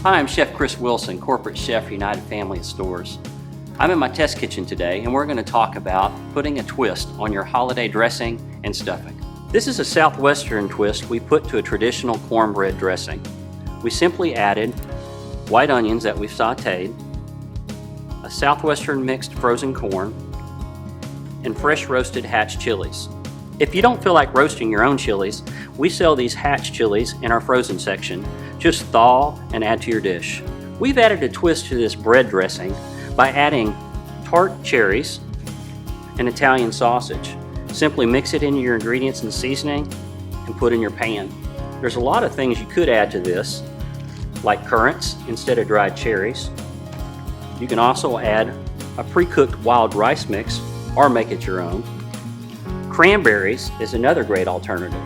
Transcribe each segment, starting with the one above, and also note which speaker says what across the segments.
Speaker 1: Hi, I'm Chef Chris Wilson, Corporate Chef for United Family of Stores. I'm in my test kitchen today and we're going to talk about putting a twist on your holiday dressing and stuffing. This is a southwestern twist we put to a traditional cornbread dressing. We simply added white onions that we've sauteed, a southwestern mixed frozen corn, and fresh roasted hatch chilies. If you don't feel like roasting your own chilies, we sell these hatch chilies in our frozen section. Just thaw and add to your dish. We've added a twist to this bread dressing by adding tart cherries and Italian sausage. Simply mix it into your ingredients and seasoning and put in your pan. There's a lot of things you could add to this, like currants instead of dried cherries. You can also add a pre-cooked wild rice mix or make it your own. Cranberries is another great alternative.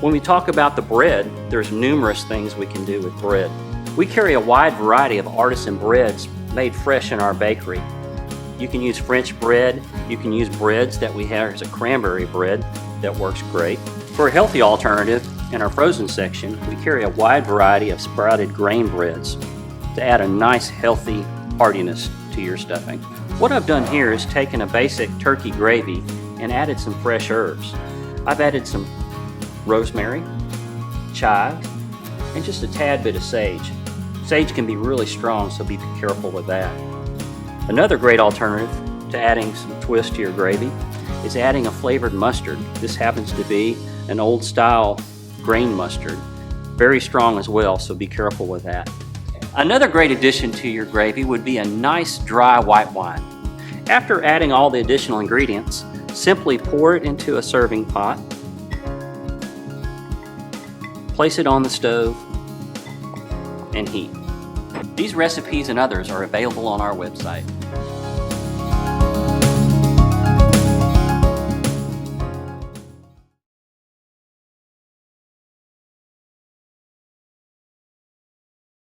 Speaker 1: When we talk about the bread, there's numerous things we can do with bread. We carry a wide variety of artisan breads made fresh in our bakery. You can use French bread, you can use breads that we have as a cranberry bread that works great. For a healthy alternative, in our frozen section, we carry a wide variety of sprouted grain breads to add a nice healthy heartiness to your stuffing. What I've done here is taken a basic turkey gravy and added some fresh herbs. I've added some rosemary, chives, and just a tad bit of sage. Sage can be really strong, so be careful with that. Another great alternative to adding some twist to your gravy is adding a flavored mustard. This happens to be an old style grain mustard. Very strong as well, so be careful with that. Another great addition to your gravy would be a nice dry white wine. After adding all the additional ingredients, simply pour it into a serving pot, place it on the stove, and heat. These recipes and others are available on our website.